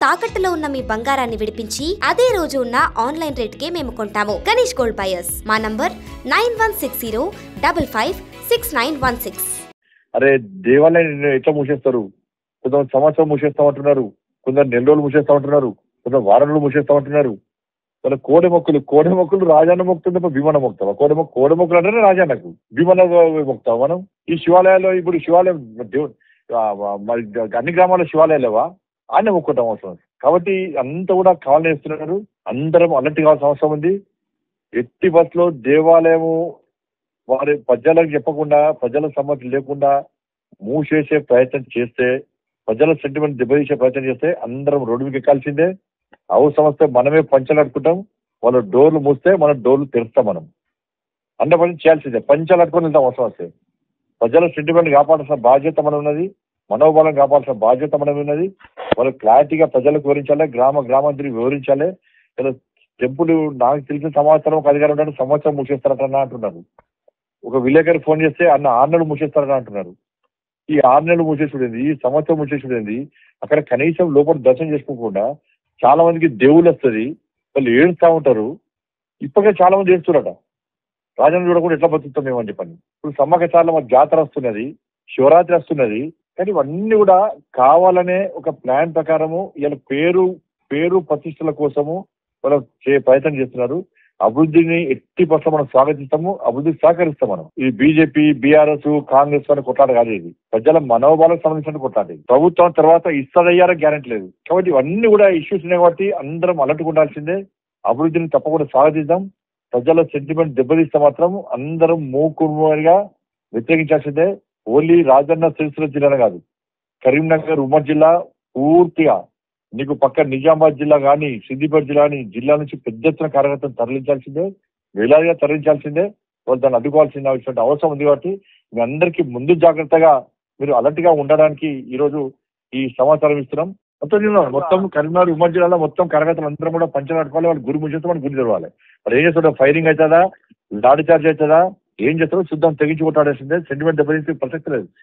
తాకట్టులో ఉన్న మీ బంగారాన్ని విడిపించి అదే రోజు ఉన్న ఆన్లైన్ రేటుకే మేము కొంటాము. Ganesh gold buyers. మా నంబర్ 9160556916. అరే దేవాలయం ఎట్లా మూసేస్తారు? కొంత సంవత్సరం మూసేస్తామంటున్నారు, కొందరు నెల రోజులు మూసేస్తామంటున్నారు, కొందరు వారం రోజులు మూసేస్తామంటున్నారు. వాళ్ళ కోడె మొక్కులు రాజాన్న మొక్కుతుంది, భీమన్న మొక్తావా? కోడె మొక్కులు అంటేనే రాజాన్నకు, భీమన్న మొక్తావా మనం? ఈ శివాలయాల్లో ఇప్పుడు శివాలయం మరి అన్ని గ్రామాల్లో శివాలయాలు లేవా? ఆయన మొక్కుంటాం అవసరం. కాబట్టి అంతా కూడా కాలనీ వేస్తున్నారు. అందరం అలర్ట్ కావాల్సిన అవసరం ఉంది. ఎట్టి బస్సులో దేవాలయము వారి ప్రజలకు చెప్పకుండా, ప్రజల సమ్మతి లేకుండా మూసేసే ప్రయత్నం చేస్తే, ప్రజల సెంటిమెంట్ దెబ్బతీసే ప్రయత్నం చేస్తే అందరం రోడ్డు మీకు ఎక్కాల్సిందే. అవసరం వస్తే మనమే పంచలాడుకుంటాం. వాళ్ళ డోర్లు మూస్తే మన డోర్లు తెరుస్తాం. మనం అన్న పని చేయాల్సిందే. పంచలాడుకొని వెళ్తాం అవసరం వస్తే. ప్రజల సెంటిమెంట్ కాపాడాల్సిన బాధ్యత మనం ఉన్నది, మనోబలం కాపాడాల్సిన బాధ్యత మనం ఉన్నది. వాళ్ళు క్లారిటీగా ప్రజలకు వివరించాలి, గ్రామాంతరికి వివరించాలి. ఇలా టెంపుల్ నాకు తెలిసిన సంవత్సరం ఒక అధికారం ఉంటే సంవత్సరం మూసేస్తారట అంటున్నారు. ఒక విలేకరు ఫోన్ చేస్తే అన్న 6 నెలలు మూసేస్తారని అంటున్నారు. ఈ 6 నెలలు మూసేసుడేంది, ఈ సంవత్సరం మూసేసుడేంది? అక్కడ కనీసం లోపల దర్శనం చేసుకోకుండా చాలా మందికి దేవుళ్ళు వస్తుంది, వాళ్ళు ఏడుస్తూ ఉంటారు. ఇప్పటికే చాలా మంది ఏడుస్తున్నారట. రాజన్న చూడకుండా ఎట్లా బతుకుతాం మేము అని చెప్పండి. ఇప్పుడు సమ్మక్క సార్లు మాకు జాతర వస్తున్నది, శివరాత్రి వస్తున్నది, కానీ ఇవన్నీ కూడా కావాలనే ఒక ప్లాన్ ప్రకారము ఇలా పేరు ప్రతిష్టల కోసము వాళ్ళు ప్రయత్నం చేస్తున్నారు. అభివృద్ధిని ఎట్టి పట్ల మనం స్వాగతిస్తాము, అభివృద్ధికి సహకరిస్తాం. మనం ఈ బీజేపీ, బీఆర్ఎస్, కాంగ్రెస్ అని కొట్లాట కాదు. ఇది ప్రజల మనోభావాలకు సంబంధించిన కొట్లాట. ప్రభుత్వం తర్వాత ఇస్తారయ్యారో గ్యారెంటీ లేదు. కాబట్టి ఇవన్నీ కూడా ఇష్యూస్ ఉన్నాయి. కాబట్టి అందరం అలర్ట్గా ఉండాల్సిందే. అభివృద్ధిని తప్పకుండా స్వాగతిద్దాం. ప్రజల సెంటిమెంట్ దెబ్బతీస్తే మాత్రం అందరం మూకుమ్మడిగా వ్యతిరేకించాల్సిందే. ఓన్లీ రాజన్న సిరిసిల్ల జిల్లానే కాదు, కరీంనగర్ ఉమ్మడి జిల్లా పూర్తిగా, నీకు పక్క నిజామాబాద్ జిల్లా కానీ, సిద్దిపేట జిల్లా కానీ, జిల్లా నుంచి పెద్ద ఎత్తున కార్యకర్తలు తరలించాల్సిందే, వేలాదిగా తరలించాల్సిందే. వాళ్ళు దాన్ని అడ్డుకోవాల్సిన అవసరం ఉంది. కాబట్టి మీ అందరికీ ముందు జాగ్రత్తగా మీరు అలర్ట్ గా ఉండడానికి ఈరోజు ఈ సమాచారం ఇస్తున్నాం. మొత్తం కరీంనగర్ ఉమ్మడి జిల్లాలో మొత్తం కార్యకర్తలు అందరం కూడా పంచనాడుకోవాలి. వాళ్ళు గురి ముచ్చేస్తే మనం గురి తెరవాలి. మరి ఏం చేస్తాడో, ఫైరింగ్ అవుతుందా, లాఠీ చార్జ్ అవుతుందా, ఏం చేస్తారో చూద్దాం. తెగించి కొట్టాడాల్సిందే. సెంటిమెంట్ దెబ్బతీసే ప్రసక్తి లేదు.